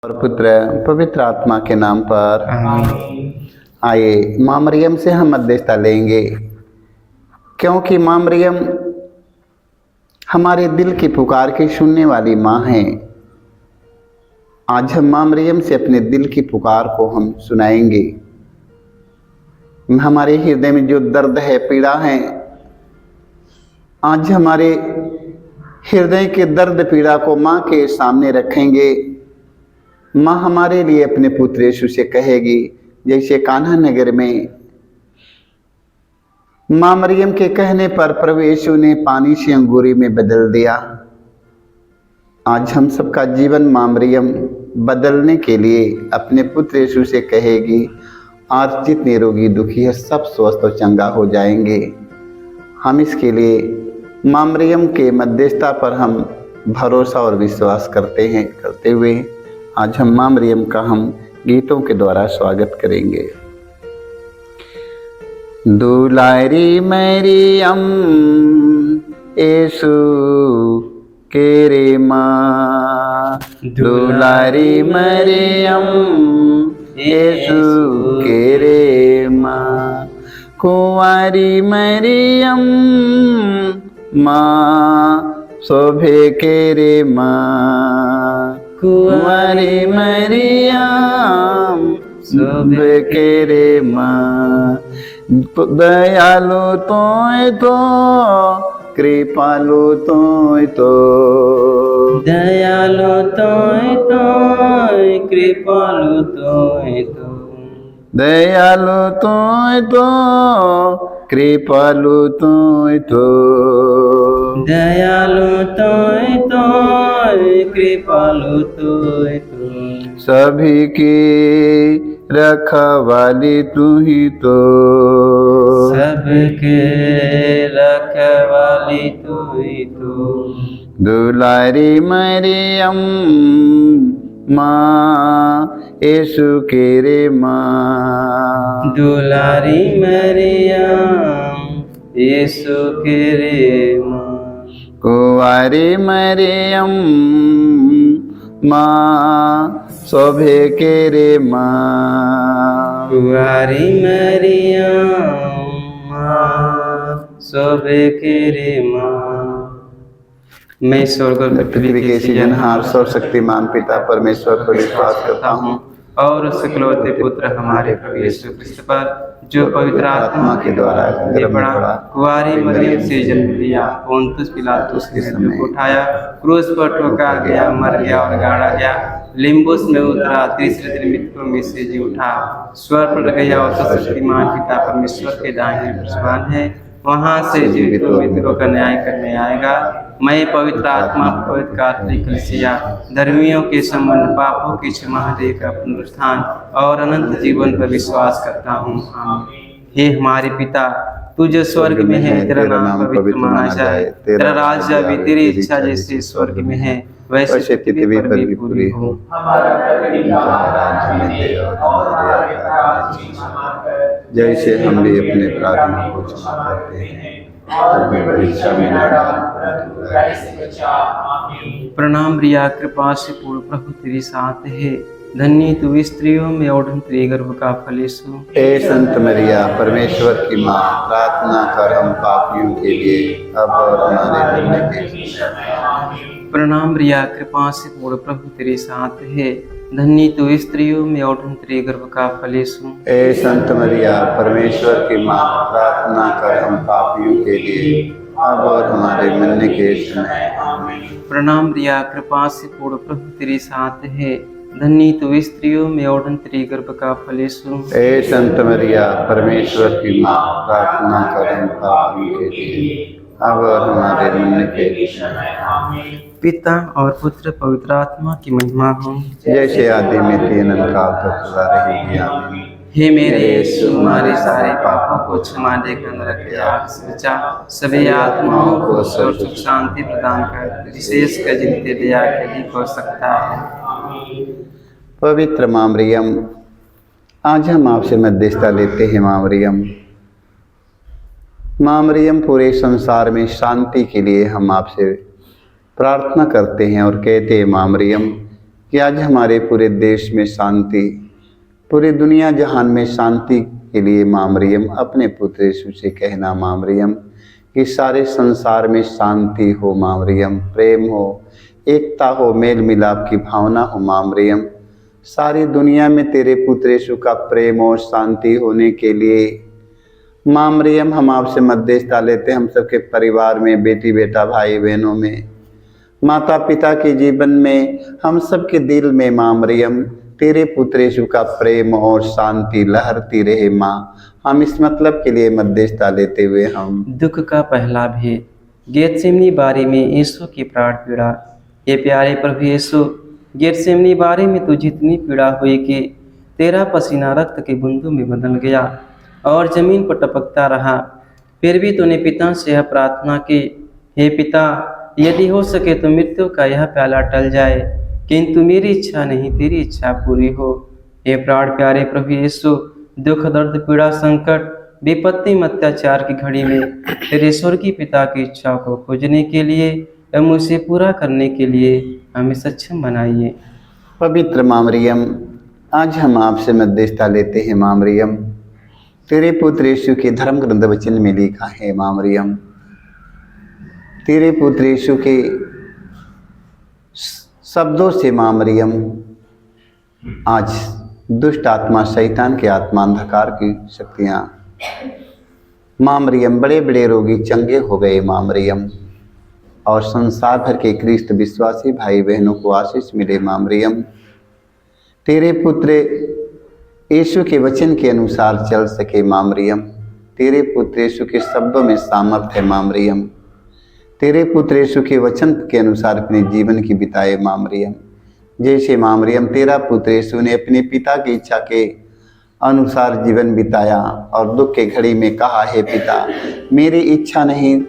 और पुत्र पवित्र आत्मा के नाम पर आइए माँ मरियम से हम मध्यस्थता लेंगे, क्योंकि माँ मरियम हमारे दिल की पुकार की सुनने वाली माँ है। आज हम माँ मरियम से अपने दिल की पुकार को हम सुनाएंगे। हमारे हृदय में जो दर्द है, पीड़ा है, आज हमारे हृदय के दर्द पीड़ा को माँ के सामने रखेंगे। माँ हमारे लिए अपने पुत्र यीशु से कहेगी, जैसे कान्हा नगर में माँ मरियम के कहने पर प्रभु यीशु ने पानी से अंगूरी में बदल दिया। आज हम सबका जीवन माँ मरियम बदलने के लिए अपने पुत्र यीशु से कहेगी, आज जितने रोगी दुखी है सब स्वस्थ और चंगा हो जाएंगे। हम इसके लिए माँ मरियम के मध्यस्थता पर हम भरोसा और विश्वास करते हुए आज हम माँ मरियम का हम गीतों के द्वारा स्वागत करेंगे। दुलारी मरियम यीशु के रे माँ, दुलारी मरियम यीशु के रे माँ, कुंवारी मरियम माँ शोभे के रे माँ, कुंवारी मरियम शोभे के रे माँ, दयालु तोय तो कृपालु तोय तो, दयालु तोय तो कृपालु तोय तो, दयालु तोय तो कृपालु तोय तो, दयालु तोय तो कृपालु तोय तो, सभी की रखवाली तू ही तो, सबके रखवाली तू ही तो, दुलारी मरियम माँ यीशु के रे माँ, दुलारी मरियम यीशु के रे माँ, कुंवारी मरियम माँ शोभे के रे माँ, कुंवारी मरियम माँ शोभे के रे माँ। मैं स्वर्ग और पृथ्वी के सृजनहार सर्वशक्तिमान पिता परमेश्वर पर विश्वास करता हूँ और उस इकलौते पुत्र हमारे प्रभु यीशु क्रिस्त पर, जो पवित्र आत्मा के द्वारा गर्भ में पड़ा, कुंवारी मरियम से जन्म लिया, पोंतुस पिलातुस के समय उठाया, क्रूस पर ठोका गया, मर गया और गाड़ा गया, लिम्बुस में उतरा, तीसरे दिन मृतकों में से जी उठा, स्वर्ग पर गया और सर्वशक्तिमान पिता परमेश्वर के दाहिने विराजमान है, वहां से जीवितों मृतकों का न्याय करने आएगा। मैं पवित्र आत्मा, पवित्र कैथोलिक कलीसिया, धर्मियों के संबंध, पापों की क्षमा, देह का पुनरुत्थान और अनंत जीवन पर विश्वास करता हूँ। आमीन। हे हमारे पिता, तू जो स्वर्ग में है, तेरा नाम पवित्र माना जाए, तेरा राज्य आवे, तेरी इच्छा जैसे स्वर्ग में है वैसे पृथ्वी पर भी पूरी हो। जैसे हम भी अपने अपराधियों को क्षमा करते हैं, प्रणाम रिया, कृपा से पूर्ण प्रभु तेरे साथ है, धन्य तू स्त्रियों में और तेरे गर्भ का फल यीशु। हे संत मरिया परमेश्वर की माँ, प्रार्थना कर हम पापियों के लिए अब और हमारे मरने के समय। प्रणाम रिया, कृपा से पूर्ण प्रभु तेरे साथ है, धन्य तू स्त्रियों में और तेरे गर्भ का फल यीशु। हे संत मरिया परमेश्वर की माँ, प्रार्थना कर हम पापियों के लिए अब और हमारे मरने के समय। प्रणाम रिया, कृपा से पूर्ण प्रभु तेरे साथ है, धन्य तू स्त्रियों में और तेरे गर्भ का फल यीशु। हे संत मरिया परमेश्वर की माँ, प्रार्थना कर हम पापियों के लिए अब और हमारे मरने के समय। पिता और पुत्र पवित्र आत्मा की महिमा हो, जैसे आदि में थी अनंत काल तक सदा रहेगी। आमीन। हे मेरे यीशु, हमारे सारे पापों को क्षमा देकर नरक के आग से बचा, सभी आत्माओं को स्वर्ग सुख शांति प्रदान कर, विशेषकर जिनके दया के अधिक हो सकता है। पवित्र माँ मरियम, आज हम आपसे मध्यस्थता लेते हैं। माँ मरियम, माँ मरियम, पूरे संसार में शांति के लिए हम आपसे प्रार्थना करते हैं और कहते हैं, माँ मरियम, कि आज हमारे पूरे देश में शांति, पूरी दुनिया जहान में शांति के लिए माँ मरियम अपने पुत्र यीशु से कहना माँ मरियम कि सारे संसार में शांति हो माँ मरियम, प्रेम हो, एकता हो, मेल मिलाप की भावना हो माँ मरियम। सारी दुनिया में तेरे पुत्र यीशु का प्रेम और शांति होने के लिए माँ मरियम हम आपसे मध्यस्थता लेते हैं। हम सबके परिवार में, बेटी बेटा, भाई बहनों में, माता पिता के जीवन में, हम सबके दिल में माँ मरियम तेरे पुत्र यीशु का प्रेम और शांति लहरती रहे माँ। हम इस मतलब के लिए मध्यस्थता लेते हुए हम दुख का पहला भेद। गेतसेमनी बारी में यीशु की प्राण पीड़ा। ये प्यारे प्रभु यीशु, गेतसेमनी बारी में तुझे इतनी पीड़ा हुई कि तेरा पसीना रक्त के बूंदों में बदल गया और जमीन पर टपकता रहा। फिर भी तूने पिता से यह प्रार्थना की, हे पिता, यदि हो सके तो मृत्यु का यह प्याला टल जाए, किंतु मेरी इच्छा नहीं तेरी इच्छा पूरी हो। हे प्राण प्यारे प्रभु यीशु, दुख, दर्द, पीड़ा, संकट, विपत्ति, अत्याचार की घड़ी में तेरे स्वर्गीय पिता की इच्छा को खोजने के लिए एवं उसे पूरा करने के लिए हमें सक्षम बनाइए। पवित्र माँ मरियम, आज हम आपसे मध्यस्थता लेते हैं माँ मरियम। तेरे पुत्र यीशु के धर्म ग्रंथ वचन में लिखा है माँ मरियम, तेरे पुत्र यीशु के शब्दों से माँ मरियम आज दुष्ट आत्मा, शैतान के आत्मा, अंधकार की शक्तियाँ माँ मरियम, बड़े बड़े रोगी चंगे हो गए माँ मरियम, और संसार भर के ख्रिस्त विश्वासी भाई बहनों को आशीष मिले माँ मरियम। तेरे पुत्र यीशु के वचन के अनुसार चल सके माँ मरियम। तेरे पुत्र यीशु के शब्दों में सामर्थ्य है माँ मरियम। तेरे पुत्र यीशु के वचन के अनुसार अपने जीवन की बिताए माँ मरियम। जैसे माँ मरियम तेरा पुत्र यीशु ने अपने पिता की इच्छा के अनुसार जीवन बिताया और दुख के घड़ी में कहा, हे पिता, मेरी इच्छा नहीं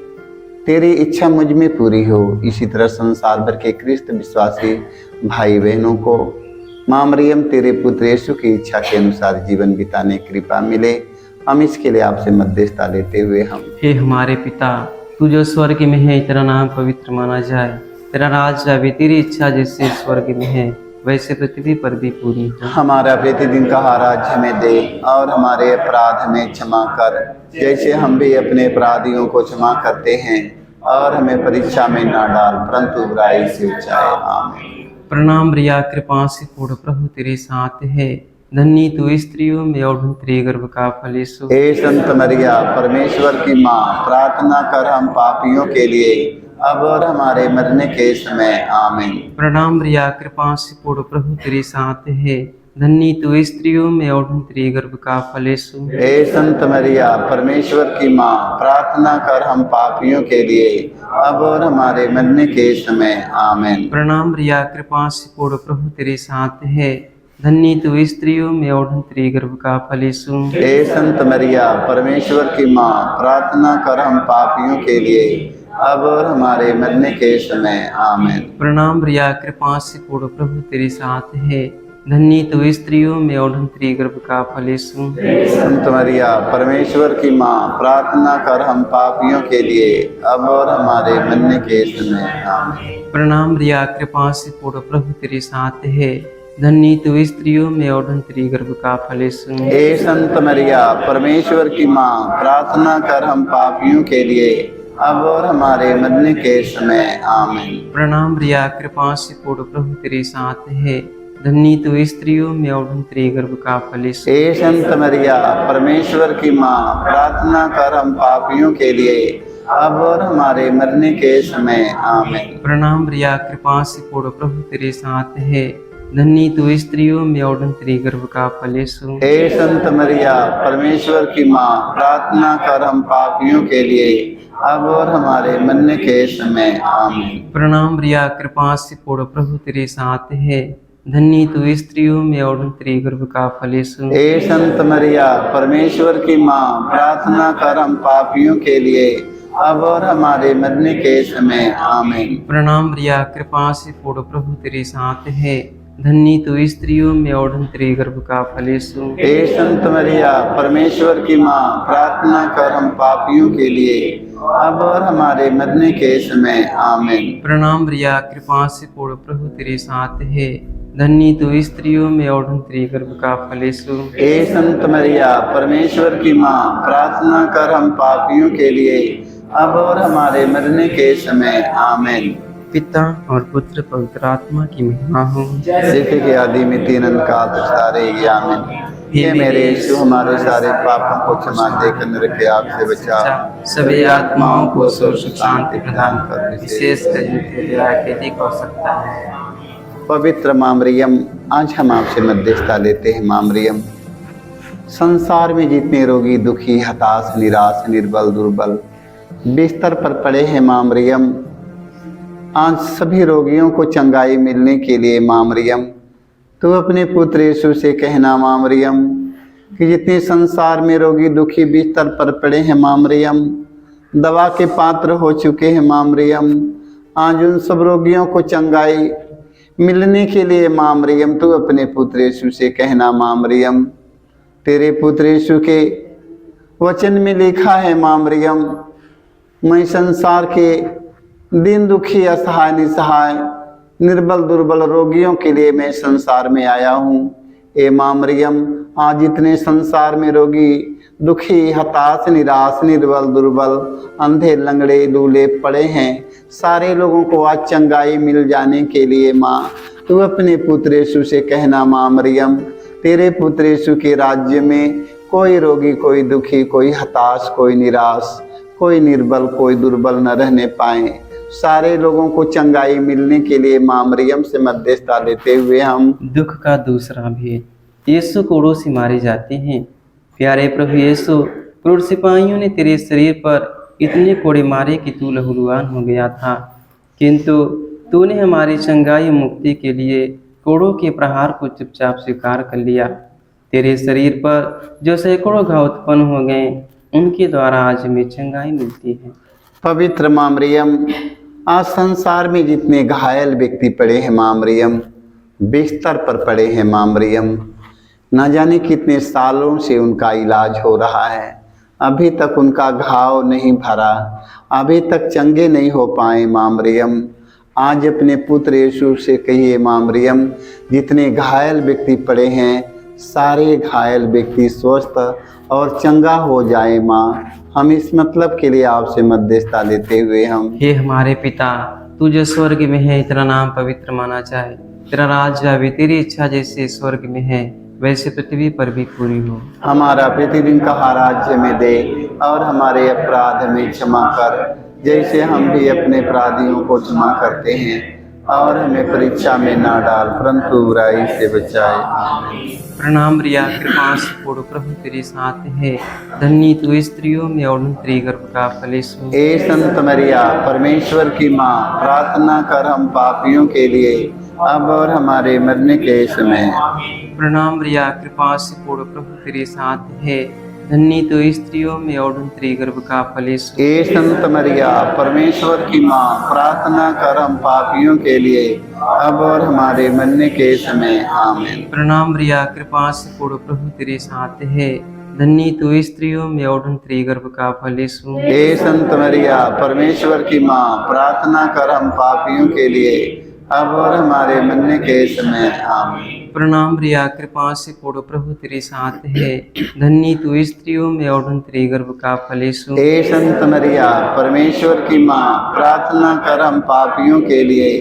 तेरी इच्छा मुझ में पूरी हो, इसी तरह संसार भर के ख्रिस्त विश्वासी भाई बहनों को माँ मरियम तेरे पुत्र यीशु की इच्छा के अनुसार जीवन बिताने की कृपा मिले। हम इसके लिए आपसे मध्यस्थता लेते हुए हम हे हमारे पिता, तू जो स्वर्ग में है, तेरा नाम पवित्र माना जाए, तेरा राज आवे, तेरी इच्छा जैसे स्वर्ग में है वैसे पृथ्वी पर भी पूरी हो। हमारा प्रतिदिन का आहार हमें दे और हमारे अपराध हमें क्षमा कर, जैसे हम भी अपने अपराधियों को क्षमा करते हैं, और हमें परीक्षा में ना डाल परंतु बुराई से बचाए। आमीन। प्रणाम रिया, कृपा से पूर्ण प्रभु तेरे साथ है, धन्य तू स्त्रियों में और तेरे गर्भ का फल यीशु। हे संत मरिया, परमेश्वर की माँ, प्रार्थना कर हम पापियों के लिए अब और हमारे मरने के समय। आमीन। प्रणाम रिया, कृपा से पूर्ण प्रभु तेरे साथ है, धन्य तू स्त्रियों में और तेरे गर्भ का फल यीशु। हे संत मरिया, परमेश्वर की माँ, प्रार्थना कर हम पापियों के लिए अब और हमारे मरने के समय। आमीन। प्रणाम रिया, कृपा से पूर्ण प्रभु तेरे साथ है, धन्य तू स्त्रियों में और तेरे गर्भ का फल यीशु। हे संत मरिया, परमेश्वर की माँ, प्रार्थना कर हम पापियों के लिए अब और हमारे मरने के समय। आमीन। प्रणाम रिया, कृपा से पूर्ण प्रभु तेरे साथ है, धन्य तू स्त्रियों में और तेरे गर्भ का फल यीशु। संत मरिया, परमेश्वर की माँ, प्रार्थना कर हम पापियों के लिए अब और हमारे मरने के समय। आमीन। प्रणाम रिया, कृपा से पूर्ण प्रभु तेरे साथ है, धन्य तू स्त्रियों में और तेरे गर्भ का फल यीशु। हे संत मरिया, परमेश्वर की माँ, प्रार्थना कर हम पापियों के लिए अब और हमारे मरने के समय। आमीन। प्रणाम रिया, कृपा से पूर्ण प्रभु तेरे साथ है, धन्य तू स्त्रियों में और तेरे गर्भ का फल यीशु। हे संत मरिया, परमेश्वर की माँ, प्रार्थना कर हम पापियों के लिए अब और हमारे मरने के समय। आमीन। प्रणाम रिया, कृपा से पूर्ण प्रभु तेरे साथ है, धन्य तू स्त्रियों में और तेरे गर्भ का फल यीशु। हे संत मरिया, परमेश्वर की माँ, प्रार्थना कर हम पापियों के लिए अब और हमारे मरने के समय। आमीन। प्रणाम रिया, कृपा से पूर्ण प्रभु तेरे साथ है, धन्य तू स्त्रियों में और तेरे गर्भ का फल यीशु। हे संत मरिया, परमेश्वर की माँ, प्रार्थना कर हम पापियों के लिए अब और हमारे मरने के समय। आमीन। प्रणाम रिया, कृपा से पूर्ण प्रभु तेरे साथ है, धन्य तू स्त्रियों में और तेरे गर्भ का फल यीशु। हे संत मरिया, परमेश्वर की माँ, प्रार्थना कर हम पापियों के लिए अब और हमारे मरने के समय। आमीन। प्रणाम रिया, कृपा से पूर्ण प्रभु तेरे साथ है, धन्य तू स्त्रियों में और धन्य गर्भ का फल यीशु। हे संत मरिया परमेश्वर की माँ, प्रार्थना कर हम पापियों के लिए अब और हमारे मरने के समय। आमीन। पिता और पुत्र पवित्र आत्मा की महिमा हो। जैसे कि आदि में तीन का रहेगी। आमीन। हे मेरे यीशु, हमारे सारे पापों को क्षमा देकर नरक के आग से बचा, सभी आत्माओं को सुख शांति प्रदान कर, विशेष कर जिनके दया के अधिक हो सकता है। पवित्र माँ मरियम, आज हम आपसे मध्यस्थता लेते हैं। माँ मरियम, संसार में जितने रोगी, दुखी, हताश, निराश, निर्बल, दुर्बल बिस्तर पर पड़े हैं माँ मरियम, आज सभी रोगियों को चंगाई मिलने के लिए माँ मरियम, तो अपने पुत्र यीशु से कहना माँ मरियम कि जितने संसार में रोगी, दुखी बिस्तर पर पड़े हैं माँ मरियम, दवा के पात्र हो चुके हैं माँ मरियम, आज उन सब रोगियों को चंगाई मिलने के लिए माँ मरियम, तो अपने पुत्र यीशु से कहना माँ मरियम, तेरे पुत्र यीशु के वचन में लिखा है माँ मरियम, मैं संसार के दिन दुखी, असहाय, निसहाय, निर्बल, दुर्बल रोगियों के लिए मैं संसार में आया हूँ। ए माँ मरियम, आज इतने संसार में रोगी, दुखी, हताश, निराश, निर्बल, दुर्बल, अंधे, लंगड़े, लूले पड़े हैं, सारे लोगों को आज चंगाई मिल जाने के लिए माँ, तू अपने पुत्र यीशु से कहना माँ मरियम, तेरे पुत्र यीशु के राज्य में कोई रोगी, कोई दुखी, कोई हताश, कोई निराश, कोई निर्बल, कोई दुर्बल न रहने पाए, सारे लोगों को चंगाई मिलने के लिए माँ मरियम से मध्यस्थता लेते हुए हम दुख का दूसरा भेद। यीशु कोड़ों से मारे जाते हैं। प्यारे प्रभु यीशु, क्रूर सिपाहियों ने तेरे शरीर पर इतने कोड़े मारे कि तू लहूलुहान हो गया था, किंतु तूने हमारी चंगाई मुक्ति के लिए कोड़ों के प्रहार को चुपचाप स्वीकार कर लिया। तेरे शरीर पर जो सैकड़ों घाव उत्पन्न हो गए, उनके द्वारा आज हमें चंगाई मिलती है। पवित्र माँ मरियम, आज संसार में जितने घायल व्यक्ति पड़े हैं माँ मरियम, बिस्तर पर पड़े हैं माँ मरियम, न जाने कितने सालों से उनका इलाज हो रहा है, अभी तक उनका घाव नहीं भरा, अभी तक चंगे नहीं हो पाए माँ मरियम, आज अपने पुत्र यीशु से कहिए माँ मरियम, जितने घायल व्यक्ति पड़े हैं, सारे घायल व्यक्ति स्वस्थ और चंगा हो जाए माँ। हम इस मतलब के लिए आपसे मध्यस्थता लेते हुए हम हे हमारे पिता, तू जो स्वर्ग में है, तेरा नाम पवित्र माना जाए, तेरा राज्य आवे, तेरी इच्छा जैसे स्वर्ग में है वैसे पृथ्वी पर भी पूरी हो। हमारा प्रतिदिन का राज्य में दे, और हमारे अपराध में क्षमा कर, जैसे हम भी अपने अपराधियों को क्षमा करते हैं, और हमें परीक्षा में ना डाल, परंतु बुराई से बचाए। प्रणाम रिया, कृपा से पूर्ण प्रभु तेरे साथ है, धन्य तू स्त्रियों में और तेरे गर्भ का फल यीशु। हे संत मरिया परमेश्वर की माँ, प्रार्थना कर हम पापियों के लिए अब और हमारे मरने के समय। प्रणाम रिया, कृपा से पूर्ण प्रभु तेरे साथ है, धन्य तू स्त्रियों में और तेरे गर्भ का फल यीशु। हे संत मरिया परमेश्वर की माँ, प्रार्थना कर हम पापियों के लिए अब और हमारे मरने के समय। आमीन। प्रणाम रिया, कृपा से पूर्ण प्रभु तेरे साथ है, धन्य तू स्त्रियों में और तेरे गर्भ का फल यीशु। हे संत मरिया परमेश्वर की माँ, प्रार्थना कर हम पापियों के लिए अब और हमारे मरने के समय। आमीन। प्रणाम रिया, कृपा से पूर्ण प्रभु तेरे साथ है, धन्य तू स्त्रियों में और तेरे गर्भ का फल यीशु। हे संत मरिया परमेश्वर की माँ, प्रार्थना कर हम पापियों के लिए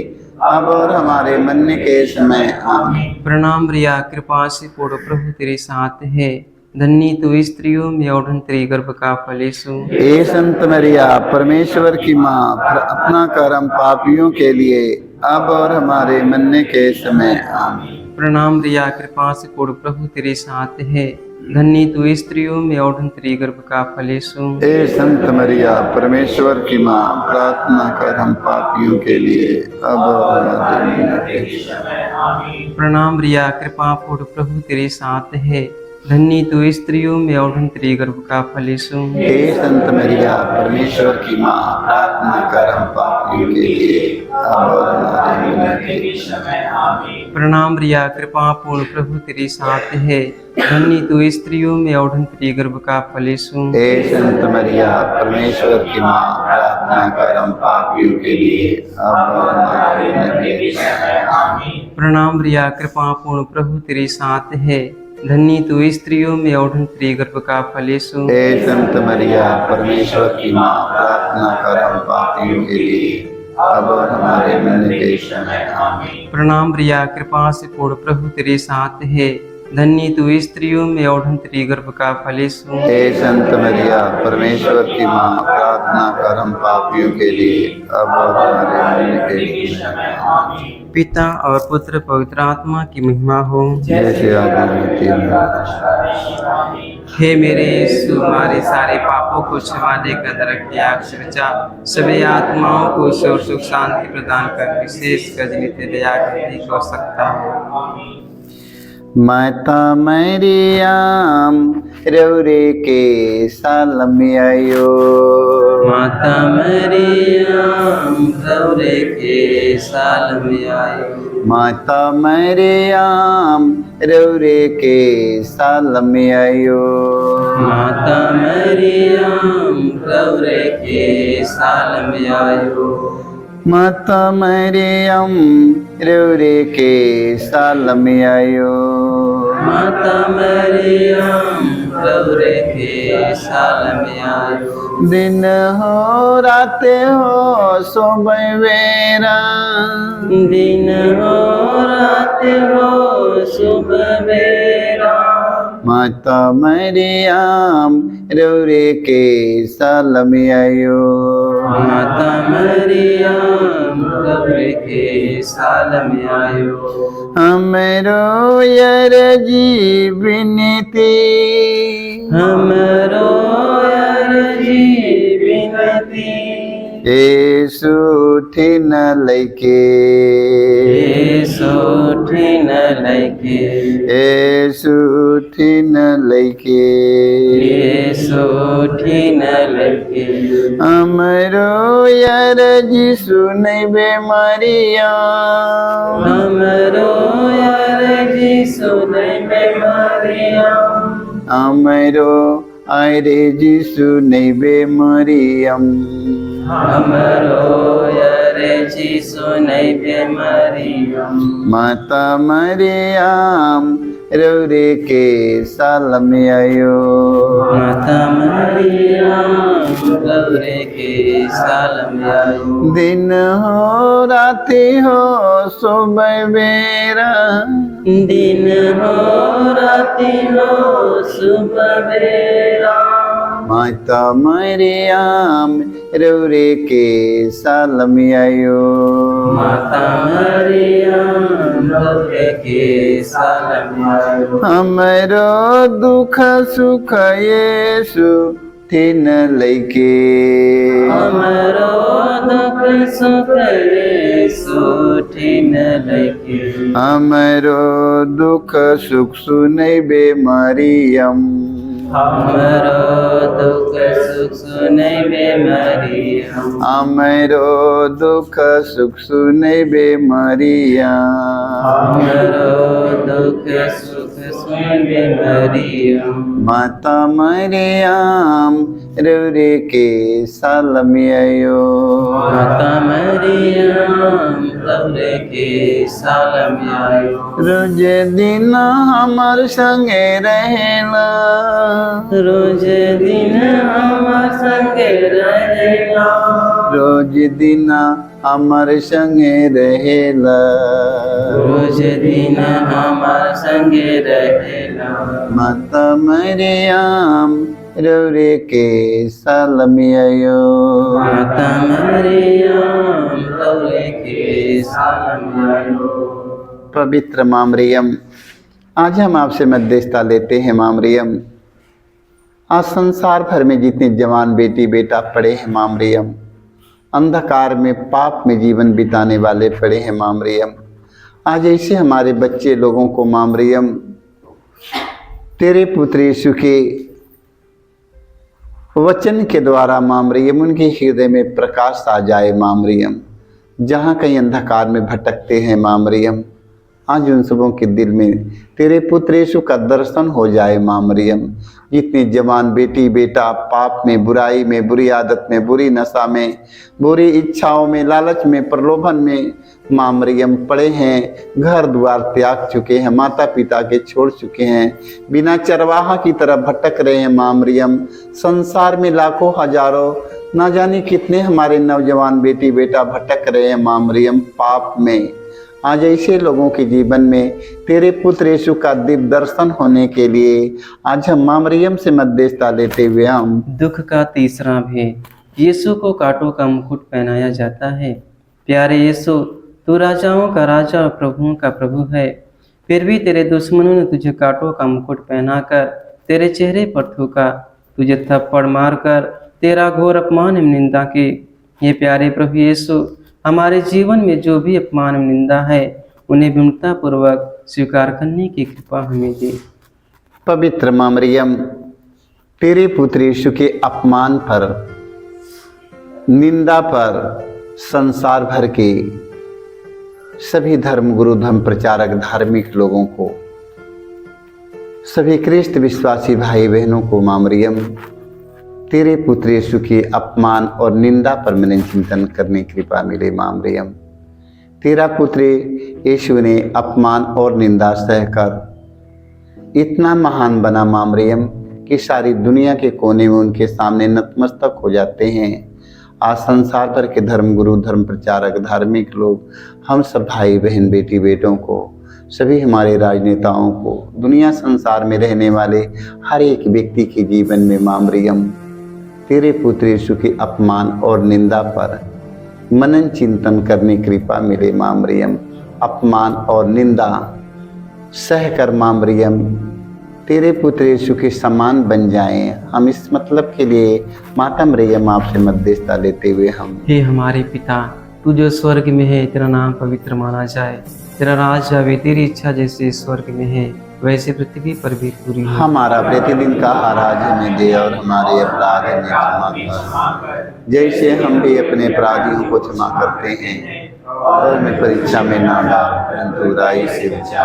अब और हमारे मरने के समय। आमीन। प्रणाम रिया, कृपा से पूर्ण प्रभु तेरे साथ है, धन्य तू स्त्रियों में और तेरे गर्भ का फल यीशु। हे संत मरिया परमेश्वर की माँ, प्रार्थना कर हम पापियों के लिए अब और हमारे मरने के समय। आमीन। प्रणाम रिया, कृपा से पूर्ण प्रभु तेरे साथ है, धन्य तू स्त्रियों में और तेरे गर्भ का फल यीशु। हे संत मरिया परमेश्वर की माँ, प्रार्थना कर हम पापियों के लिए अब और हमारे मरने के समय। प्रणाम रिया, कृपा पूर्ण प्रभु तेरे साथ है, धन्य तू स्त्रियों में और तेरे गर्भ का फल यीशु। हे संत मरिया परमेश्वर की माँ, प्रार्थना कर हम पापियों के लिए अब और हमारे मरने के समय। आमीन। प्रणाम रिया, कृपा पूर्ण प्रभु तेरे साथ है, धन्य तू स्त्रियों में और तेरे गर्भ का फल यीशु। हे संत मरिया परमेश्वर की माँ, प्रार्थना कर हम पापियों के लिए अब और हमारे मरने के समय। आमीन। प्रणाम रिया कृपा पूर्ण प्रभु तेरे साथ है, धन्य तू स्त्रियों में और तेरे गर्भ का फल यीशु। हे संत मरिया परमेश्वर की माँ, प्रार्थना कर हम पापियों के लिए अब और हमारे मरने के समय। आमीन। प्रणाम रिया कृपा से पूर्ण प्रभु तेरे साथ है, धन्य तू स्त्रियों में और तेरे गर्भ का फल यीशु। हे संत मरिया परमेश्वर की माँ, प्रार्थना कर हम पापियों के लिए अब और हमारे मरने के समय। आमीन। पिता और पुत्र पवित्र आत्मा की महिमा हो, जैसे आदि में तीन। हे मेरे यीशु, हमारे सारे पापों को क्षमा देकर नरक की आग से बचा, सभी आत्माओं को सुख शांति प्रदान कर, विशेष कर नित्य दया करने की आवश्यकता हो। माता मरियम रौरे के सालम आयो, माता मरियम रौरे के साल में आयो, माता मरियम रौरे के सालम आयो, माता मरियम रौरे के साल में आयो, माता मरियम रौरे के सालम आयो, माता मरियम रौरे के साल में आयो। दिन हो रात हो सोबे वेरा, दिन हो रात हो सुबह बेरा, माता मरियम रौरे के सालम आयो, माता मरियम रौरे के साल में आयो। हमरो यार जी विनती, हमरो अर्जी विनती, यीशु ठिन लैके, यीशु ठिन लैके, यीशु ठिन लैके, यीशु ठिन लैके, हमरो यार जी सुनबे मरिया, हमरो अर्जी सुनै में मरिया, हमरो आरे जी सुनबे मरियम, हमरो अर्जी सुनै में मरियम, माता मरियम रौरे के सालम आयो, माता मरियम रौरे के साल में आयो। दिन हो राति हो सोबे बेरा, दिन हो राति हो सुबह बेरा, माता मरियम रौरे के सालम आयो, माता मरियम रौरे के साल में आयो। हमरो दुख सुख यीशु ठिन लैके, हमरो दुख सुख यीशु ठिन लैके, हमरो दुख सुख सुनबे मरियम, हमरो दुख सुख सुनै में मरियम, हमरो दुख सुख सुनबे मरियम, हमरो दुख सुख सुनै में मरियम, माता मरियम रौरे के सालम आयो, माता मरियम रौरे के साल में आयो। रोज दिन हमर संगे रहेला, रोज दिन हमर संगे रहेला, रोज दिन हमर संगे रहेला, रोज दिन हमर संगे रहेला, माता मरियम रौरे के सालम आयो, माता मरियम रौरे के साल में आयो। पवित्र माँ मरियम, आज हम आपसे मध्यस्थता लेते हैं माँ मरियम। आज संसार भर में जितने जवान बेटी बेटा पड़े हैं माँ मरियम, अंधकार में पाप में जीवन बिताने वाले पड़े हैं माँ मरियम, आज ऐसे हमारे बच्चे लोगों को माँ मरियम तेरे पुत्र यीशु के वचन के द्वारा माँ मरियम उनके हृदय में प्रकाश आ जाए माँ मरियम। जहाँ कहीं अंधकार में भटकते हैं माँ मरियम, आज उन सबों के दिल में तेरे पुत्र यीशु का दर्शन हो जाए माँ मरियम। जितने जवान बेटी बेटा पाप में, बुराई में, बुरी आदत में, बुरी नशा में, बुरी इच्छाओं में, लालच में, प्रलोभन में माँ मरियम पड़े हैं, घर द्वार त्याग चुके हैं, माता पिता के छोड़ चुके हैं, बिना चरवाहा की तरह भटक रहे हैं माँ मरियम। संसार में लाखों हजारों ना जाने कितने हमारे नौजवान बेटी बेटा भटक रहे हैं माँ मरियम पाप में। आज ऐसे लोगों के जीवन में तेरे पुत्र यीशु का दिव्य दर्शन होने के लिए आज हम माँ मरियम से मध्यस्थता लेते हुए हम दुख का तीसरा भेद, यीशु को कांटों का मुकुट पहनाया जाता है। प्यारे यीशु, तू राजाओं का राजा और प्रभुओं का प्रभु है, फिर भी तेरे दुश्मनों ने तुझे कांटों का मुकुट पहनाकर तेरे चेहरे पर थूका, तुझे थप्पड़ मारकर तेरा घोर अपमान एवं निंदा की। ये प्यारे प्रभु यीशु, हमारे जीवन में जो भी अपमान एवं निंदा है उन्हें विनम्रता पूर्वक स्वीकार करने की कृपा हमें दे। पवित्र माँ मरियम, तेरे पुत्र यीशु के अपमान पर, निंदा पर संसार भर के सभी धर्म गुरु धर्म प्रचारक धार्मिक लोगों को, सभी ख्रिस्त विश्वासी भाई बहनों को माँ मरियम तेरे पुत्र यीशु के अपमान और निंदा पर मनन चिंतन करने की कृपा मिले। माँ मरियम, तेरा पुत्र यीशु ने अपमान और निंदा सहकर इतना महान बना माँ मरियम कि सारी दुनिया के कोने में उनके सामने नतमस्तक हो जाते हैं। आज संसार भर के धर्म गुरु धर्म प्रचारक धार्मिक लोग, हम सब भाई बहन बेटी बेटों को, सभी हमारे राजनेताओं को, दुनिया संसार में रहने वाले हर एक व्यक्ति के जीवन में माँ मरियम तेरे पुत्र यीशु के अपमान और निंदा पर मनन चिंतन करने की कृपा मिले। माँ मरियम अपमान और निंदा सहकर माँ मरियम तेरे पुत्र यीशु के समान बन जाएं। हम इस मतलब के लिए माता मरियम आपसे मध्यस्थता लेते हुए हम हे हमारे पिता, तू जो स्वर्ग में है, तेरा नाम पवित्र माना जाए, तेरा राज आवे, तेरी इच्छा जैसे स्वर्ग में है वैसे पृथ्वी पर भी पूरी हो। हमारा प्रतिदिन का आहार हमें दे और हमारे अपराध हमें क्षमा कर, जैसे हम भी अपने अपराधियों को क्षमा करते हैं, और हमें परीक्षा में ना डाल परंतु बुराई से बचा।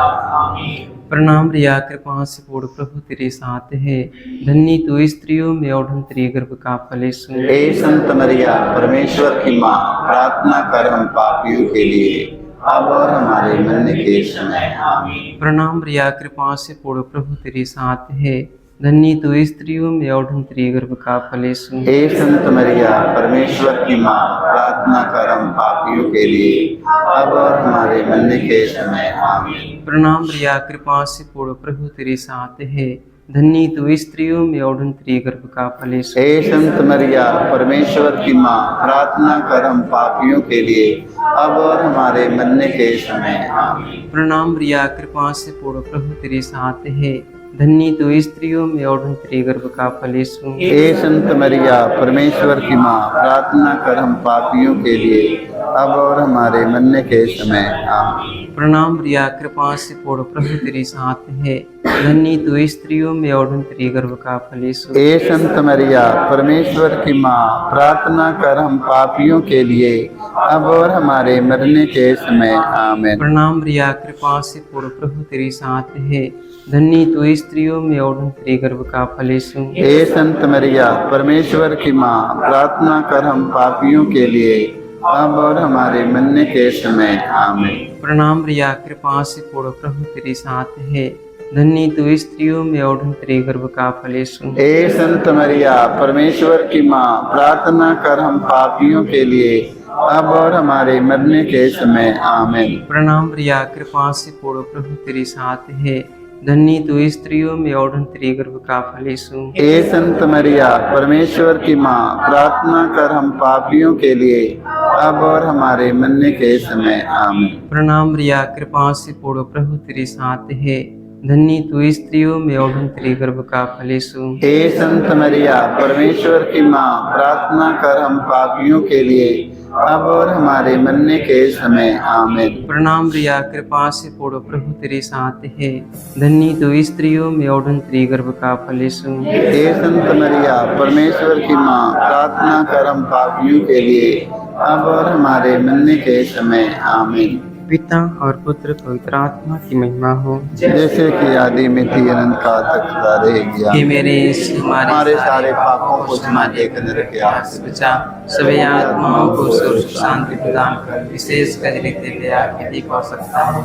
प्रणाम रिया, कृपा से पूर्ण प्रभु तेरे साथ है, धन्य तू स्त्रियों में और धन्य तेरे गर्भ का फल यीशु। हे संत मरिया, परमेश्वर की माँ, प्रार्थना कर हम पापियों के लिए अब और हमारे मरने के समय। आमीन। प्रणाम रिया, कृपा से पूर्ण प्रभु तेरे साथ है, धन्य तू स्त्रियों में और धन्य तेरे गर्भ का फल यीशु। हे संत मरिया, परमेश्वर की माँ, प्रार्थना कर हम पापियों के लिए अब और हमारे मरने के समय। आमीन। प्रणाम रिया, कृपा से पूर्ण प्रभु तेरे साथ है, धन्य तू स्त्रियों में और धन्य तेरे गर्भ का फल यीशु। हे संत मरिया, परमेश्वर की माँ, प्रार्थना कर हम पापियों के लिए अब और हमारे मरने के समय। आमीन। प्रणाम रिया, कृपा से पूर्ण प्रभु तेरे साथ है, धन्य तू स्त्रियों में और धन्य तेरे गर्भ का फल यीशु। हे संत मरिया, परमेश्वर की माँ, प्रार्थना कर हम पापियों के लिए अब और हमारे मरने के समय। आमीन। प्रणाम रिया, कृपा से पूर्ण प्रभु तेरे साथ है, धन्य तू स्त्रियों में और धन्य तेरे गर्भ का फल यीशु। हे संत मरिया, परमेश्वर की माँ, प्रार्थना कर हम पापियों के लिए अब और हमारे मरने के समय। आमीन। प्रणाम रिया, कृपा से पूर्ण प्रभु तेरे साथ है, धन्य तू स्त्रियों में और धन्य तेरे गर्भ का फल यीशु। हे संत मरिया, परमेश्वर की माँ, प्रार्थना कर हम पापियों के लिए अब और हमारे मरने के समय। आमीन। प्रणाम रिया, कृपा से पूर्ण प्रभु तेरे साथ है, धन्य तू स्त्रियों में और धन्य तेरे गर्भ का फल यीशु। हे संत मरिया, परमेश्वर की माँ, प्रार्थना कर हम पापियों के लिए अब और हमारे मरने के समय। आमीन। प्रणाम रिया, कृपा से पूर्ण प्रभु तेरे साथ है, धन्य तू स्त्रियों में और धन्य तेरे गर्भ का फल यीशु। हे संत मरिया, परमेश्वर की माँ, प्रार्थना कर हम पापियों के लिए अब और हमारे मरने के समय। आमीन। प्रणाम रिया, कृपा से पूर्ण प्रभु तेरे साथ है, धन्य तू स्त्रियों में और धन्य तेरे गर्भ का फल यीशु। हे संत मरिया, परमेश्वर की माँ, प्रार्थना कर हम पापियों के लिए अब और हमारे मरने के समय। आमीन। प्रणाम रिया, कृपा से पूर्ण प्रभु तेरे साथ है, धन्य तू स्त्रियों में और धन्य तेरे गर्भ का फल यीशु। हे संत मरिया, परमेश्वर की माँ, प्रार्थना कर हम पापियों के लिए अब और हमारे मरने के समय। आमीन। पिता और पुत्र पवित्र आत्मा की महिमा हो। जैसे कि आदि में थी अनंत काल तक सदा रहेगी। हे मेरे यीशु, हमारे सारे पापों को क्षमा देकर नरक के आग से बचा, सभी आत्माओं को सुख शांति प्रदान कर, विशेष कर ले आके पा सकता है।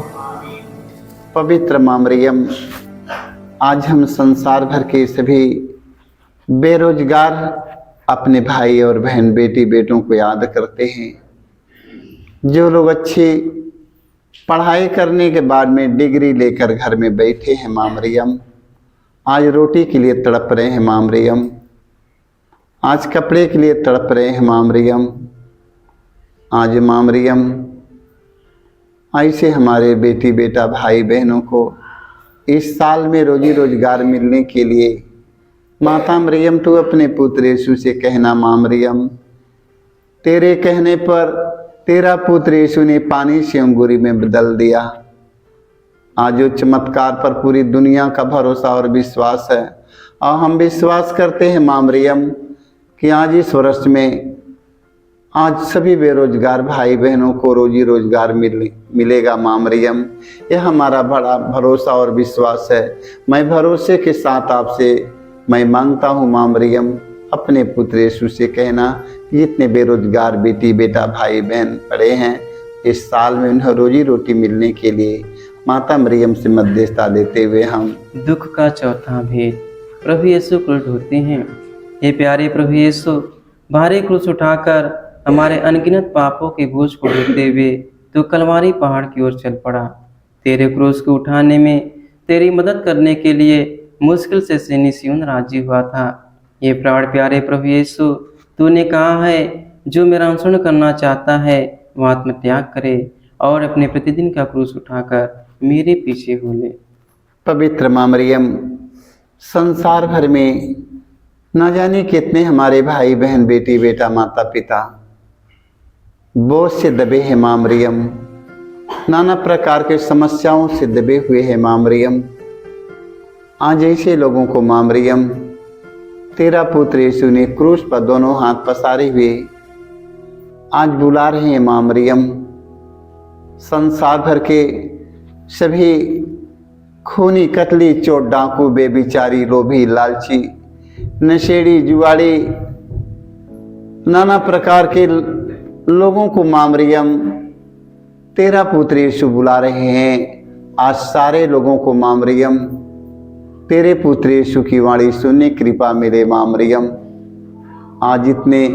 पवित्र माँ मरियम, आज हम संसार भर के सभी बेरोजगार अपने भाई और बहन, बेटी बेटों को याद करते हैं, जो लोग अच्छी पढ़ाई करने के बाद में डिग्री लेकर घर में बैठे हैं। माँ मरियम, आज रोटी के लिए तड़प रहे हैं। माँ मरियम, आज कपड़े के लिए तड़प रहे हैं। माँ मरियम, आज माँ मरियम ऐसे हमारे बेटी बेटा भाई बहनों को इस साल में रोजी रोजगार मिलने के लिए माता मरियम, तू अपने पुत्र यीशु से कहना। माँ मरियम, तेरे कहने पर तेरा पुत्र यीशु ने पानी से अंगूरी में बदल दिया। आज जो चमत्कार पर पूरी दुनिया का भरोसा और विश्वास है, और हम विश्वास करते हैं माँ मरियम कि आज इस वर्ष में आज सभी बेरोजगार भाई बहनों को रोजी रोजगार मिलेगा। माँ मरियम, यह हमारा बड़ा भरोसा और विश्वास है। मैं भरोसे के साथ आपसे मैं मांगता हूँ माँ मरियम, अपने पुत्र यीशु से कहना, जितने बेरोजगार बेटी बेटा भाई बहन पड़े हैं, इस साल में उन्हें रोजी रोटी मिलने के लिए माता मरियम से मध्यस्थता लेते हुए हम दुख का चौथा भेद। प्रभु यीशु क्रूस ढोते हैं। हे प्यारे प्रभु यीशु, भारी क्रूस उठाकर हमारे अनगिनत पापों के बोझ को ढोते हुए तो कलवारी पहाड़ की ओर चल पड़ा। तेरे क्रूस को उठाने में तेरी मदद करने के लिए मुश्किल से सैनी सियोन राजी हुआ था। ये प्राण प्यारे प्रभु यीशु, तूने कहा है, जो मेरा अनुसरण करना चाहता है वह आत्मत्याग करे और अपने प्रतिदिन का क्रूस उठाकर मेरे पीछे हो ले। पवित्र माँ मरियम, संसार भर में न जाने कितने हमारे भाई बहन, बेटी बेटा, माता पिता बोझ से दबे हैं। माँ मरियम, नाना प्रकार के समस्याओं से दबे हुए हैं। माँ मरियम, आज ऐसे लोगों को माँ मरियम, तेरा पुत्र यीशु ने क्रूस पर दोनों हाथ पसारे हुए आज बुला रहे हैं। माँ मरियम, संसार भर के सभी खूनी, कतली, चोर, डाकू, बेबिचारी, लोभी, लालची, नशेड़ी, जुआड़ी, नाना प्रकार के लोगों को माँ मरियम, तेरा पुत्र यीशु बुला रहे हैं। आज सारे लोगों को माँ मरियम, तेरे पुत्र यीशु की वाणी सुनने कृपा मिले। माँ मरियम, आज इतने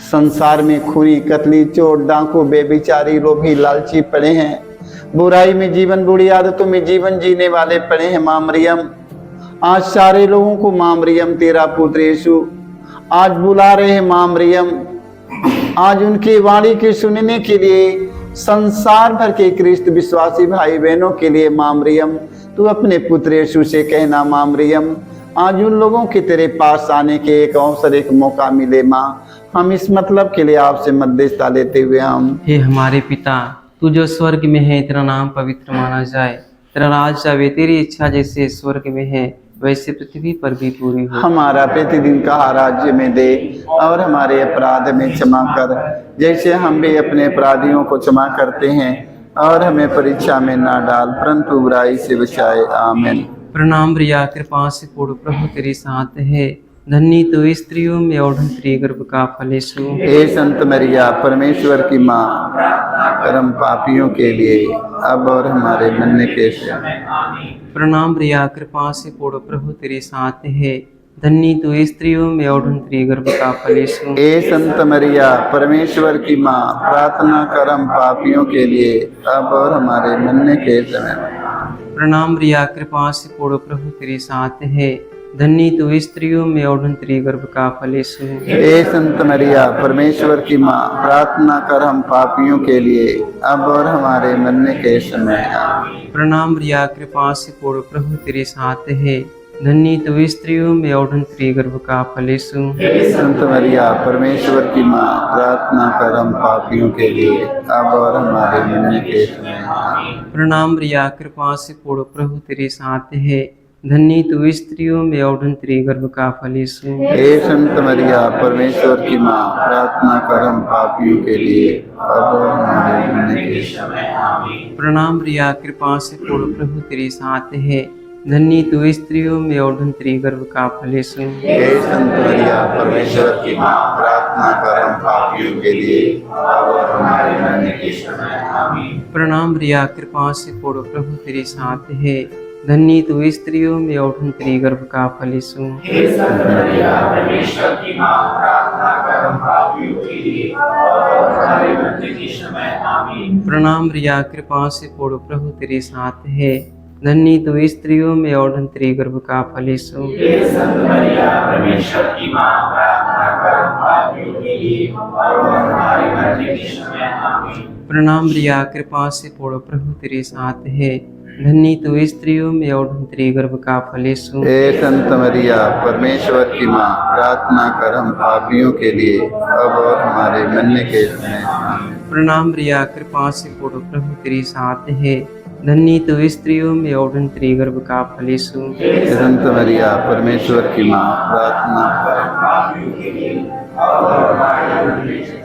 संसार में खूनी, कतली, चोर, डाकू, बेबिचारी, लोभी, लालची पड़े हैं, बुराई में जीवन, बुरी आदतों में जीवन जीने वाले पड़े हैं। माँ मरियम, आज सारे लोगों को माँ मरियम, तेरा पुत्र यीशु आज बुला रहे हैं। माँ मरियम, आज उनकी वाणी के सुनने के लिए संसार भर के क्रिस्त विश्वासी भाई बहनों के लिए माँ मरियम, तू अपने पुत्र यीशु से कहना। माँ मरियम, आज उन लोगों के तेरे पास आने के एक अवसर, एक मौका मिले। माँ, हम इस मतलब के लिए आपसे मध्यस्थता लेते हुए हम हे हमारे पिता, तू जो स्वर्ग में है, तेरा नाम पवित्र माना जाए, तेरा राज आवे, तेरी इच्छा जैसे स्वर्ग में है वैसे पृथ्वी पर भी पूरी हो। हमारा प्रतिदिन का राज्य में दे, और हमारे अपराध में क्षमा कर, जैसे हम भी अपने अपराधियों को क्षमा करते हैं, और हमें परीक्षा में ना डाल, परंतु बुराई से बचाए। आमीन। प्रणाम प्रिया, कृपा से पूर्ण प्रभु तेरे साथ है, धन्य तो स्त्रियों में और धन्य गर्भ का फल यीशु। हे संत मरिया, परमेश्वर की माँ, परम पापियों के लिए अब और हमारे मरने के समय। प्रणाम प्रिया, कृपा से पूर्ण प्रभु तेरे साथ है, धन्य तो स्त्रियों में और धन्य गर्भ का फल यीशु। हे संत मरिया, परमेश्वर की माँ, प्रार्थना कर हम पापियों के लिए अब और हमारे मरने के समय। प्रणाम प्रिया, कृपा से पूर्ण प्रभु तेरे साथ है, धन्य तो स्त्रियों में और धन्य गर्भ का फल यीशु। हे संत मरिया, परमेश्वर की माँ, प्रार्थना कर हम पापियों के लिए अब और हमारे मरने के समय। प्रणाम प्रिया, कृपा से पूर्ण प्रभु तेरे साथ है, धन्य तो स्त्रियों में और धन्य गर्भ का फल यीशु। हे संत मरिया, परमेश्वर की माँ, प्रार्थना कर हम पापियों के लिए अब और हमारे मरने के समय। प्रणाम प्रिया, कृपा से पूर्ण प्रभु तेरे साथ है, धन्य तो स्त्रियों में और धन्य गर्भ का फल यीशु। हे संत मरिया, परमेश्वर की माँ, प्रार्थना कर हम पापियों के लिए अब और हमारे मरने के समय। प्रणाम रिया, कृपा से पूर्ण, प्रभु तेरे साथ है। धन्य तू स्त्रियों में और धन्य तेरे गर्भ का फल यीशु। हे संत मरिया, परमेश्वर की माँ, प्रार्थना कर हम पापियों के लिए अब और हमारे मरने के समय। आमीन। प्रणाम रिया, कृपा से पूर्ण, प्रभु तेरे साथ है। धन्य तू स्त्रियों में और धन्य तेरे गर्भ का फल यीशु। हे संत मरिया, परमेश्वर की माँ, प्रार्थना कर हम पापियों के लिए अब और हमारे मरने के समय। आमीन। प्रणाम रिया, कृपा से पूर्ण, प्रभु तेरे साथ है। धन्य तू स्त्रियों में और धन्य तेरे गर्भ का फल यीशु। हे संत मरिया, परमेश्वर की माँ, प्रार्थना कर हम पापियों के लिए अब और हमारे मरने के समय। आमीन। प्रणाम रिया, कृपा से पूर्ण, प्रभु तेरे साथ है। धन्य तू स्त्रियों में और धन्य तेरे गर्भ का फल यीशु। हे संत मरिया, परमेश्वर की माँ, प्रार्थना कर हम पापियों के लिए अब और हमारे मरने के समय। आमीन। प्रणाम रिया, कृपा से पूर्ण, प्रभु तेरे साथ है। धन्य तू स्त्रियों में और धन्य तेरे गर्भ का फल यीशु। हे संत मरिया, परमेश्वर की माँ, प्रार्थना कर हम पापियों के लिए अब और हमारे मरने के समय।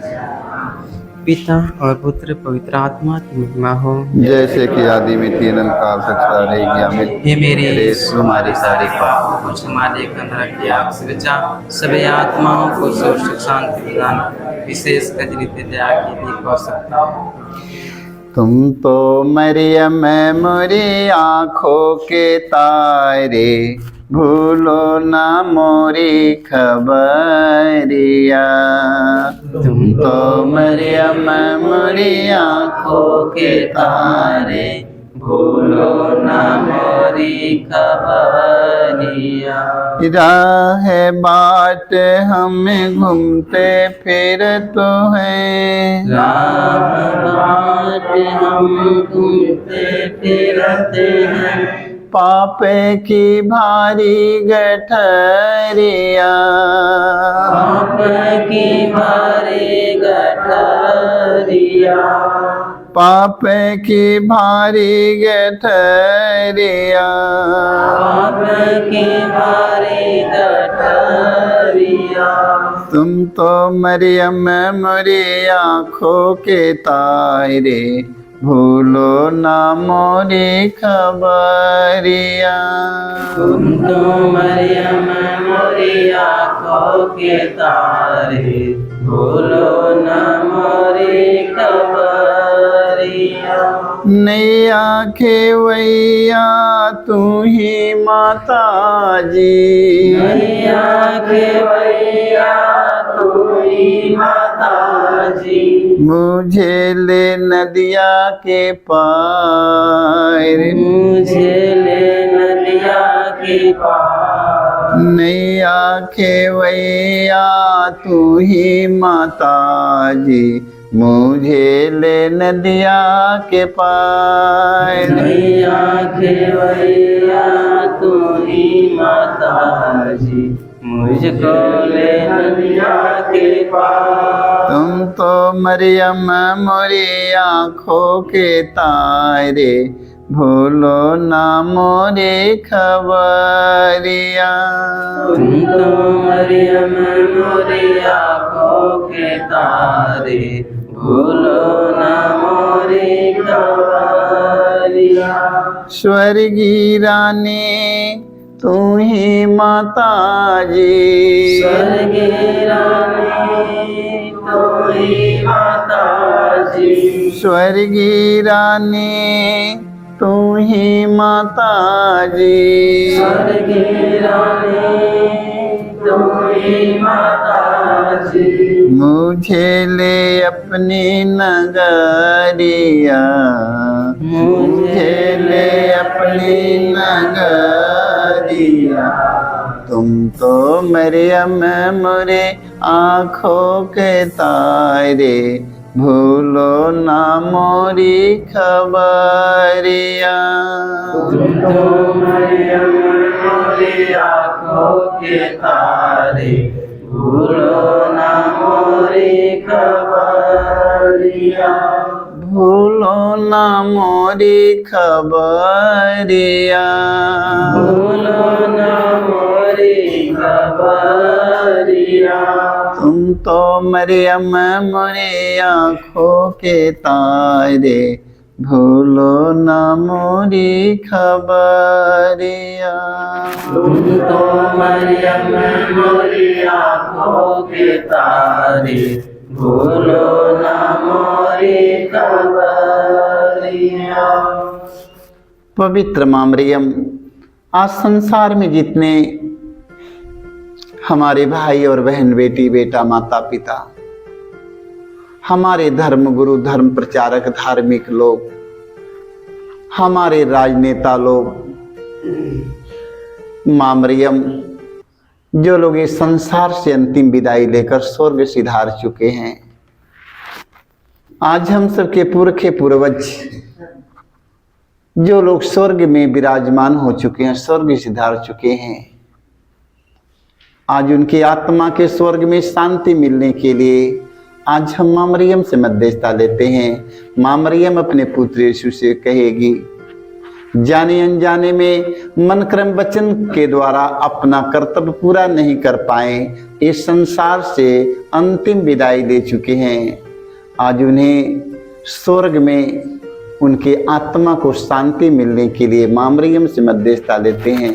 पिता और पुत्र पवित्र आत्मा की महिमा हो। जैसे कि आदि में तीन काल तक सदा रहेगी। आमीन। हे मेरे यीशु, हमारे सारे पाप पापों को क्षमा देकर नरक की आग से बचा, सभी आत्माओं को सुख शांति प्रदान कर, विशेष कर नित्य दया की दीप हो सकता है। तुम तो मरियम मोरी आँखों के तारे, भूलो ना मोरी खबरिया। तुम तो मरियम मोरी आँखों के तारे, भूलो ना मोरी खबरिया। राह बाट हमें घूमते फिर तो है, रात हम घूमते फिरते हैं, पापे की भारी गठरिया। पाप की भारी गठरिया, पाप की भारी गठरिया। पाप की भारी गठरिया। तुम तो मरियम मोरी आँखों के तारे, भूलो ना मोरी खबरिया। तुम तो मरियम मोरी आँखों के तारे, भूलो ना मोरी खबरिया। नैया खेवैया तू ही माता जी, नैया खेवैया तू ही माता जी, मुझे ले नदिया के पार। मुझे ले नदिया के पार। नैया खेवैया तू ही माता जी, मुझे ले नदिया के पार। नैया खेवैया तू ही माता जी, मुझको ले नदिया के पार। तुम तो मरियम मोरी आँखों के तारे, भूलो ना मोरी खबरिया। तुम तो मरियम मोरी आँखों के तारे, भूलो ना मोरी खबरिया। स्वर्गीय रानी तू ही माता जी, स्वर्गीय रानी तू ही माता जी, स्वर्गीय रानी तू ही माता जी। स्वर्गीय रानी तू ही माता जी, मुझे ले अपनी नगरिया, मुझे ले अपनी नगरिया। तुम तो मरियम मोरे आँखों के तारे, भूलो ना मोरी खबरिया। तुम तो मरियम मोरी आँखों के तारे, भूलो ना मोरी खबरिया। भूलो ना मोरी खबरिया। भूलो ना मोरी खबरिया। तुम तो मरियम मोरे आँखों के तारे, भूलो न मोरी खबरिया। तुम तो मरियम मोरी आँखों के तारे, भूलो न मोरी खबरिया। पवित्र माँ मरियम, आज संसार में जितने हमारे भाई और बहन, बेटी बेटा, माता पिता, हमारे धर्म गुरु, धर्म प्रचारक, धार्मिक लोग, हमारे राजनेता लोग, माँ मरियम, जो लोग इस संसार से अंतिम विदाई लेकर स्वर्ग सिधार चुके हैं, आज हम सबके पुरखे पूर्वज जो लोग स्वर्ग में विराजमान हो चुके हैं, स्वर्ग सिधार चुके हैं, आज उनकी आत्मा के स्वर्ग में शांति मिलने के लिए आज हम माँ मरियम से मध्यस्थता लेते हैं। माँ मरियम अपने पुत्र यीशु से कहेगी, जाने अनजाने में मन क्रम वचन के द्वारा अपना कर्तव्य पूरा नहीं कर पाए, इस संसार से अंतिम विदाई ले चुके हैं। आज उन्हें स्वर्ग में उनके आत्मा को शांति मिलने के लिए माँ मरियम से मध्यस्थता लेते हैं।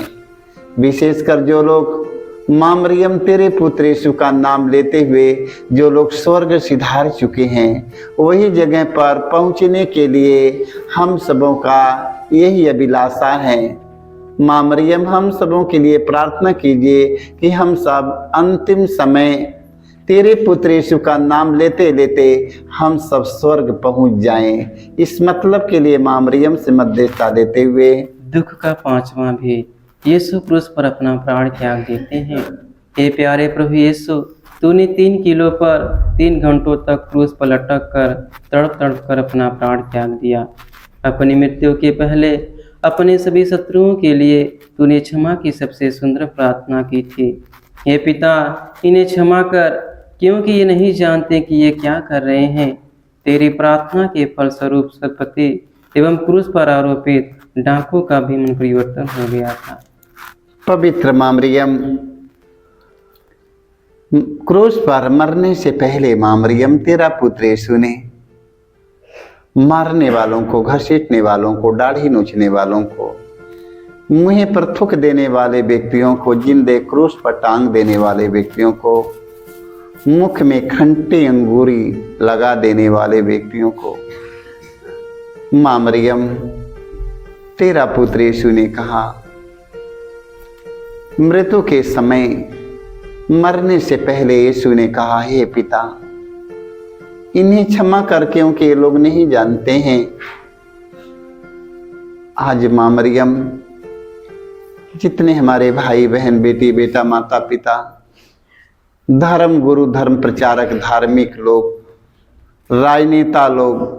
विशेषकर जो लोग माँ मरियम तेरे पुत्र यीशु का नाम लेते हुए जो लोग स्वर्ग सिधार चुके हैं, वही जगह पर पहुँचने के लिए हम सबों का यही अभिलाषा है। माँ मरियम, हम सबों के लिए प्रार्थना कीजिए कि हम सब अंतिम समय तेरे पुत्र यीशु का नाम लेते लेते हम सब स्वर्ग पहुँच जाएं। इस मतलब के लिए माँ मरियम से मध्यस्थता लेते हुए दुख का पांचवा भेद, यीशु क्रूस पर अपना प्राण त्याग देते हैं। हे प्यारे प्रभु यीशु, तूने 3 किलो पर 3 घंटों तक क्रूस पर लटक कर तड़प तड़प कर अपना प्राण त्याग दिया। अपनी मृत्यु के पहले अपने सभी शत्रुओं के लिए तूने क्षमा की सबसे सुंदर प्रार्थना की थी। हे पिता, इन्हें क्षमा कर, क्योंकि ये नहीं जानते कि ये क्या कर रहे हैं। तेरी प्रार्थना के फलस्वरूप सतपति एवं क्रूस पर आरोपित डाकुओं का भी मन परिवर्तन हो गया था। पवित्र माँ मरियम, क्रूस पर मरने से पहले माँ मरियम तेरा पुत्र यीशु ने मारने वालों को, घसीटने वालों को, दाढ़ी नोचने वालों को, मुंह पर थूक देने वाले व्यक्तियों को, जिंदे क्रूस पर टांग देने वाले व्यक्तियों को, मुख में खंटी अंगूरी लगा देने वाले व्यक्तियों को, माँ मरियम तेरा पुत्र यीशु ने कहा, मृत्यु के समय मरने से पहले यीशु ने कहा, हे पिता, इन्हें क्षमा कर, क्योंकि ये लोग नहीं जानते हैं। आज माँ मरियम, जितने हमारे भाई बहन, बेटी बेटा, माता पिता, धर्म गुरु, धर्म प्रचारक, धार्मिक लोग, राजनेता लोग,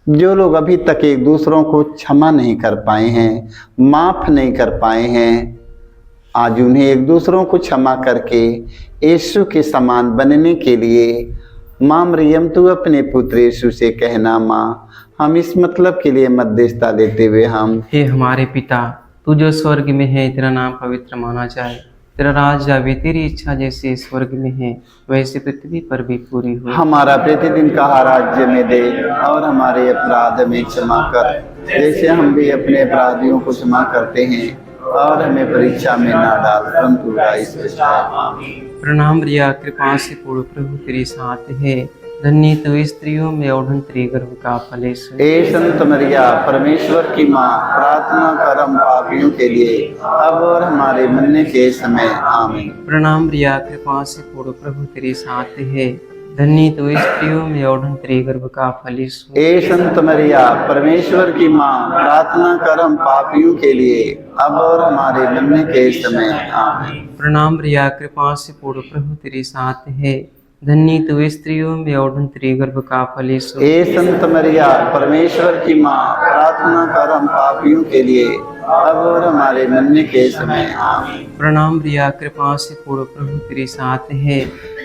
जो लोग अभी तक एक दूसरों को क्षमा नहीं कर पाए हैं, माफ नहीं कर पाए हैं, आज उन्हें एक दूसरों को क्षमा करके यीशु के समान बनने के लिए माँ मरियम, तू अपने पुत्र यीशु से कहना, माँ, हम इस मतलब के लिए मध्यस्थता लेते हुए हम, हे हमारे पिता, तू जो स्वर्ग में है, तेरा नाम पवित्र माना जाए, तेरा राज आवे, तेरी इच्छा जैसे स्वर्ग में है वैसे पृथ्वी पर भी पूरी हो। हमारा प्रतिदिन का राज्य में दे, और हमारे अपराध में क्षमा कर, जैसे हम भी अपने अपराधियों को क्षमा करते हैं, और हमें परीक्षा में ना डाल, परंतु बुराई से बचाए। प्रणाम रिया, कृपा से पूर्ण प्रभु तेरे साथ है, धन्य तो स्त्रियों में और तेरे गर्भ का फल यीशु। हे संत मरिया, परमेश्वर की माँ, प्रार्थना कर हम पापियों के लिए, अब और हमारे मरने के समय, आमीन। प्रणाम रिया, कृपा से पूर्ण प्रभु तेरे साथ है, धन्य तो स्त्रियों में और तेरे गर्भ का फल यीशु। हे संत मरिया, परमेश्वर की माँ, प्रार्थना कर हम पापियों के लिए, अब और हमारे मरने के समय, आमीन। प्रणाम रिया, कृपा से पूर्ण प्रभु तेरे साथ है, धन्य तो स्त्रियों में और तेरे गर्भ का फल यीशु। हे संत मरिया, परमेश्वर की माँ, प्रार्थना कर हम पापियों के लिए, अब और हमारे मरने के समय, आमीन। प्रणाम रिया, कृपा से पूर्ण प्रभु तेरे साथ है,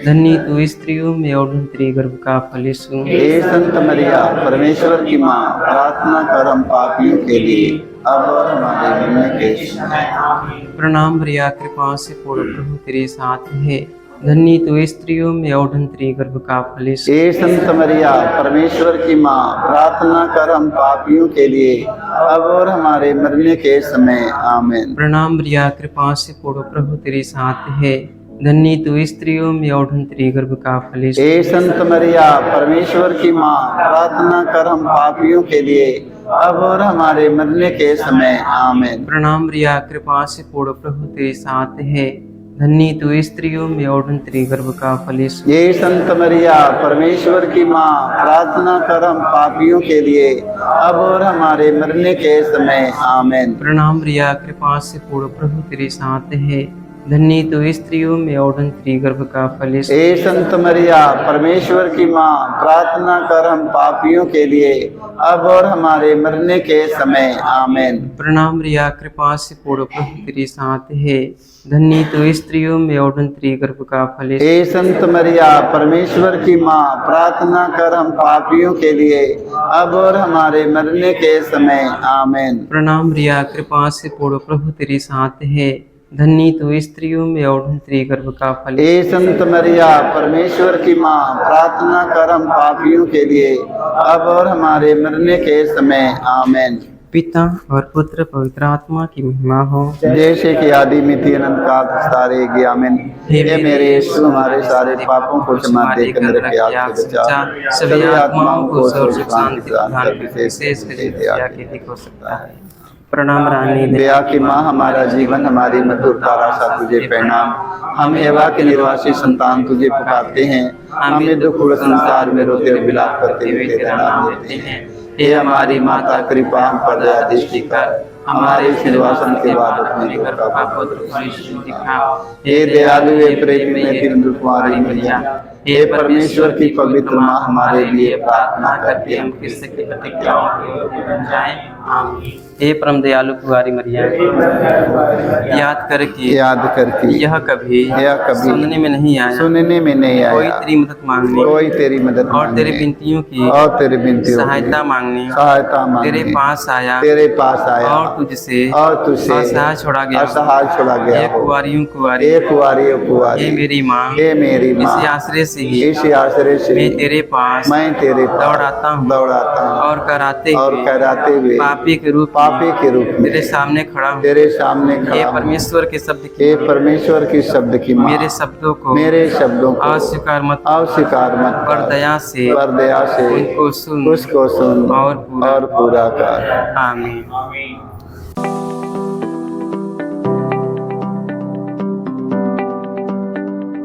धन्य तो स्त्रियों में और तेरे गर्भ का फल यीशु। हे संत मरिया, परमेश्वर की माँ, प्रार्थना कर हम पापियों के लिए, अब और हमारे मरने के समय, आमीन। प्रणाम रिया, कृपा से पूर्ण प्रभु तेरे साथ है, धन्य तू स्त्रियों में और धन्य गर्भ का फल यीशु। हे संत मरिया परमेश्वर की माँ, प्रार्थना कर हम पापियों के लिए अब और हमारे मरने के समय। आमीन। प्रणाम मरिया, कृपा से पूर्ण, प्रभु तेरे साथ है। धन्य तू स्त्रियों में और धन्य गर्भ का फल यीशु। हे संत मरिया परमेश्वर की माँ, प्रार्थना कर हम पापियों के लिए अब और हमारे मरने के समय। आमीन। प्रणाम मरिया, कृपा से पूर्ण, प्रभु तेरे साथ है। धन्य तू स्त्रियों में और धन्य गर्भ का फल यीशु। हे संत मरिया परमेश्वर की माँ, प्रार्थना कर हम पापियों के लिए अब और हमारे मरने के समय। आमीन। प्रणाम मरिया, कृपा से पूर्ण, प्रभु तेरे साथ है। धन्य तू स्त्रियों में और धन्य गर्भ का फल यीशु। हे संत मरिया परमेश्वर की माँ, प्रार्थना कर हम पापियों के लिए अब और हमारे मरने के समय। आमीन। प्रणाम मरिया, कृपा से पूर्ण, प्रभु तेरे साथ है। धन्य तू स्त्रियों में और धन्य गर्भ का फल यीशु। हे संत मरिया परमेश्वर की माँ, प्रार्थना कर हम पापियों के लिए अब और हमारे मरने के समय। आमीन। प्रणाम मरिया, कृपा से पूर्ण, प्रभु तेरे साथ है। धन्य तू स्त्रियों में और धन्य गर्भ का फल यीशु। हे संत मरिया परमेश्वर की माँ, प्रार्थना कर हम पापियों के लिए अब और हमारे मरने के समय। आमीन। पिता और पुत्र पवित्र आत्मा की महिमा हो। जैसे कि आदि में थी अनंत काल सारे गी। आमीन। हे मेरे यीशु, हमारे सारे पापों को क्षमा देकर मेरे प्यार से बचा, सभी आत्माओं को स्वर्ग सुख शांति प्रदान कर, विशेष कर हो सकता है। प्रणाम रानी दया की माँ, हमारा जीवन हमारी मधुर आशा तुझे प्रणाम। हम एवा के निर्वासी संतान तुझे पुकारते हैं, हमें दुख संसार में रोते और विलाप करते हुए तेरा नाम लेते हैं। हे हमारी माता, कृपा हम पर दया दृष्टि कर, हमारे सिलवासन के बाद अपने घर का पुत्र यीशु दिखा। हे दयालु, हे प्रेमी, हे दीन कुमारी मैया, हे परमेश्वर की पवित्र माँ, हमारे लिए प्रार्थना करके हम किसी की प्रतिक्रियाओं के बन जाएं। आमीन। हे परम दयालु कुमारी मरिया, याद करके यह कभी सुनने में नहीं आया, कोई तेरी मदद मांगने और तेरी विनतियों की सहायता मांगने तेरे पास आया और तुझसे असहाय छोड़ा गया। हे कुंवारियों कुंवारी, हे मेरी माँ, इसी आश्रय से ही मैं तेरे पास दौड़ाता हूँ और कराते हुए पापी के रूप में तेरे सामने खड़ा हूँ। हे परमेश्वर के शब्द की माँ, मेरे शब्दों को अस्वीकार मत पर दया से उनको सुन और पूरा कर। आमीन।